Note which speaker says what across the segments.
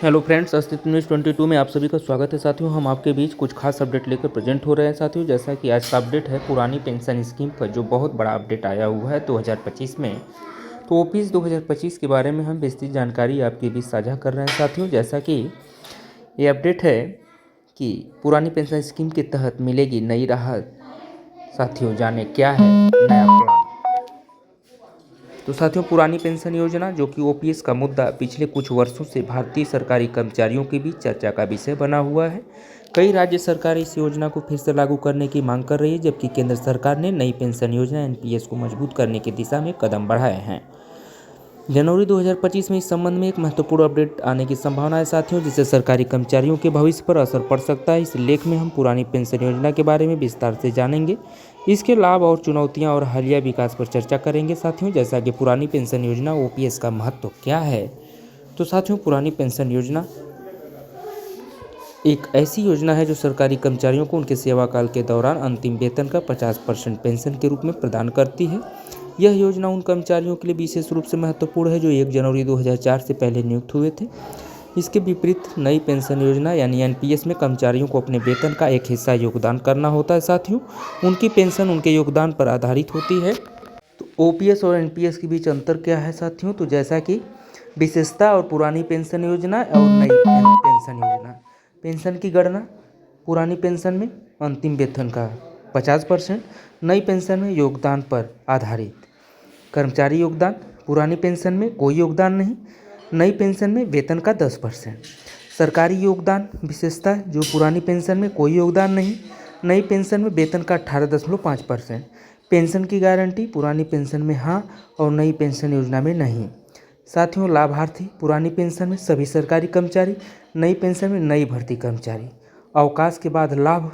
Speaker 1: Hello friends, अस्तित्व news 22 में आप सभी का स्वागत है। साथियों, हम आपके बीच कुछ खास अपडेट लेकर प्रेजेंट हो रहे हैं। साथियों, जैसा कि आज का अपडेट है पुरानी पेंशन स्कीम पर, जो बहुत बड़ा अपडेट आया हुआ है 2025 में। तो ओपीएस 2025 के बारे में हम विस्तृत जानकारी आपके बीच साझा कर रहे हैं। साथियों, जैसा कि ये अपडेट है कि पुरानी पेंशन स्कीम के तहत मिलेगी नई राहत। साथियों, जाने क्या है नया प्लान। तो साथियों, पुरानी पेंशन योजना जो कि ओपीएस का मुद्दा पिछले कुछ वर्षों से भारतीय सरकारी कर्मचारियों के बीच चर्चा का विषय बना हुआ है। कई राज्य सरकारें इस योजना को फिर से लागू करने की मांग कर रही है, जबकि केंद्र सरकार ने नई पेंशन योजना एनपीएस को मजबूत करने की दिशा में कदम बढ़ाए हैं। जनवरी 2025 में इस संबंध में एक महत्वपूर्ण अपडेट आने की संभावना है साथियों, जिससे सरकारी कर्मचारियों के भविष्य पर असर पड़ सकता है। इस लेख में हम पुरानी पेंशन योजना के बारे में विस्तार से जानेंगे, इसके लाभ और चुनौतियां और हालिया विकास पर चर्चा करेंगे। साथियों, जैसा कि पुरानी पेंशन योजना ओपीएस का महत्व क्या है। तो साथियों, पुरानी पेंशन योजना एक ऐसी योजना है जो सरकारी कर्मचारियों को उनके सेवाकाल के दौरान अंतिम वेतन का 50% पेंशन के रूप में प्रदान करती है। यह योजना उन कर्मचारियों के लिए विशेष रूप से महत्वपूर्ण है जो 1 जनवरी 2004 से पहले नियुक्त हुए थे। इसके विपरीत नई पेंशन योजना यानी एनपीएस में कर्मचारियों को अपने वेतन का एक हिस्सा योगदान करना होता है। साथियों, उनकी पेंशन उनके योगदान पर आधारित होती है। तो ओपीएस और एनपीएस के बीच अंतर क्या है साथियों। तो जैसा कि विशेषता और पुरानी पेंशन योजना और नई पेंशन योजना। पेंशन की गणना पुरानी पेंशन में अंतिम वेतन का 50%, नई पेंशन में योगदान पर आधारित। कर्मचारी योगदान पुरानी पेंशन में कोई योगदान नहीं, नई पेंशन में वेतन का 10%। सरकारी योगदान विशेषता जो पुरानी पेंशन में कोई योगदान नहीं, नई पेंशन में वेतन का 18.5%। पेंशन की गारंटी पुरानी पेंशन में हाँ और नई पेंशन योजना में नहीं। साथियों, लाभार्थी पुरानी पेंशन में सभी सरकारी कर्मचारी, नई पेंशन में नई भर्ती कर्मचारी। अवकाश के बाद लाभ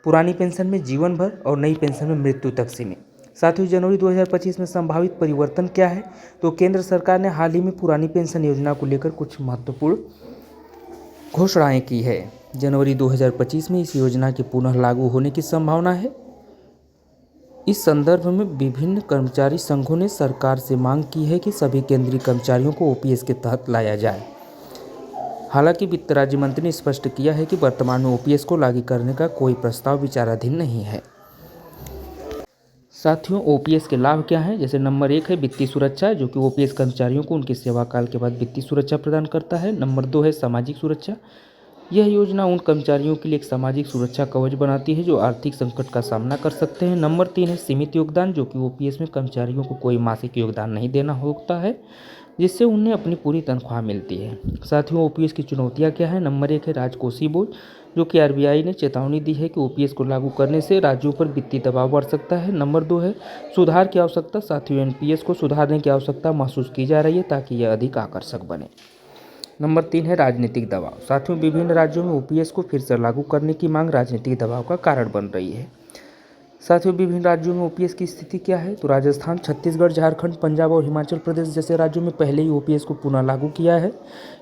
Speaker 1: पुरानी पेंशन में जीवन भर और नई पेंशन में मृत्यु तक सीमित। साथियों, जनवरी 2025 में संभावित परिवर्तन क्या है। तो केंद्र सरकार ने हाल ही में पुरानी पेंशन योजना को लेकर कुछ महत्वपूर्ण घोषणाएं की है। जनवरी 2025 में इस योजना के पुनः लागू होने की संभावना है। इस संदर्भ में विभिन्न कर्मचारी संघों ने सरकार से मांग की है कि सभी केंद्रीय कर्मचारियों को ओपीएस के तहत लाया जाए। हालांकि वित्त राज्य मंत्री ने स्पष्ट किया है कि वर्तमान में ओपीएस को लागू करने का कोई प्रस्ताव विचाराधीन नहीं है। साथियों, ओपीएस के लाभ क्या हैं। जैसे नंबर 1 है वित्तीय सुरक्षा, जो कि ओपीएस कर्मचारियों को उनके सेवाकाल के बाद वित्तीय सुरक्षा प्रदान करता है। नंबर 2 है सामाजिक सुरक्षा। यह योजना उन कर्मचारियों के लिए एक सामाजिक सुरक्षा कवच बनाती है जो आर्थिक संकट का सामना कर सकते हैं। नंबर 3 है सीमित योगदान, जो कि ओपीएस में कर्मचारियों को कोई मासिक योगदान नहीं देना होता है, जिससे उन्हें अपनी पूरी तनख्वाह मिलती है। साथियों, ओपीएस की चुनौतियां क्या है। नंबर 1 है राजकोषीय बोझ, जो कि आरबीआई ने चेतावनी दी है कि ओपीएस को लागू करने से राज्यों पर वित्तीय दबाव बढ़ सकता है। नंबर 2 है सुधार की आवश्यकता। साथियों, एनपीएस को सुधारने की आवश्यकता महसूस की जा रही है ताकि यह अधिक आकर्षक बने। नंबर 3 है राजनीतिक दबाव। साथियों, विभिन्न राज्यों में ओपीएस को फिर से लागू करने की मांग राजनीतिक दबाव का कारण बन रही है। साथियों, विभिन्न राज्यों में ओपीएस की स्थिति क्या है। तो राजस्थान, छत्तीसगढ़, झारखंड, पंजाब और हिमाचल प्रदेश जैसे राज्यों में पहले ही ओपीएस को पुनः लागू किया है।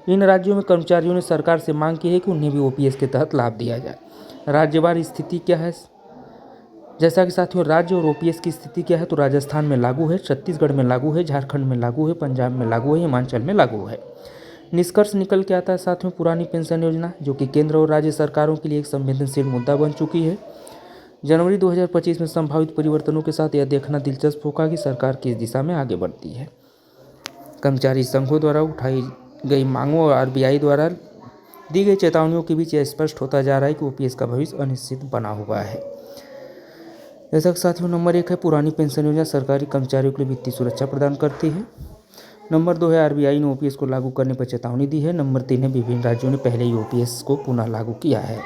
Speaker 1: इन राज्यों में कर्मचारियों ने सरकार से मांग की है कि उन्हें भी ओपीएस के तहत लाभ दिया जाए। राज्यवार स्थिति क्या है। जैसा कि साथियों, राज्य और ओपीएस की स्थिति क्या है। तो राजस्थान में लागू है, छत्तीसगढ़ में लागू है, झारखंड में लागू है, पंजाब में लागू है, हिमाचल में लागू है। निष्कर्ष निकल के आता है साथियों, पुरानी पेंशन योजना जो कि केंद्र और राज्य सरकारों के लिए एक संवेदनशील मुद्दा बन चुकी है। जनवरी 2025 में संभावित परिवर्तनों के साथ यह देखना दिलचस्प होगा कि सरकार किस दिशा में आगे बढ़ती है। कर्मचारी संघों द्वारा उठाई गई मांगों और आरबीआई द्वारा दी गई चेतावनियों के बीच यह स्पष्ट होता जा रहा है कि ओपीएस का भविष्य अनिश्चित बना हुआ है। जैसा कि साथियों, नंबर 1 है पुरानी पेंशन योजना सरकारी कर्मचारियों के लिए वित्तीय सुरक्षा प्रदान करती है। नंबर 2 है आरबीआई ने ओपीएस को लागू करने पर चेतावनी दी है। नंबर 3 है विभिन्न राज्यों ने पहले ही ओपीएस को पुनः लागू किया है।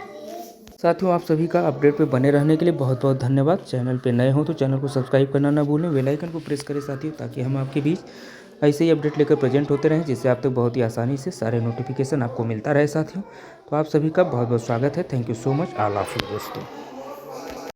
Speaker 1: साथियों, आप सभी का अपडेट पे बने रहने के लिए बहुत बहुत धन्यवाद। चैनल पे नए हो तो चैनल को सब्सक्राइब करना ना भूलें, बेल आइकन को प्रेस करें साथियों, ताकि हम आपके बीच ऐसे ही अपडेट लेकर प्रेजेंट होते रहें, जिससे आप तक बहुत ही आसानी से सारे नोटिफिकेशन आपको मिलता रहे साथियों। तो आप सभी का बहुत बहुत स्वागत है। Thank you so much. All of you दोस्तों।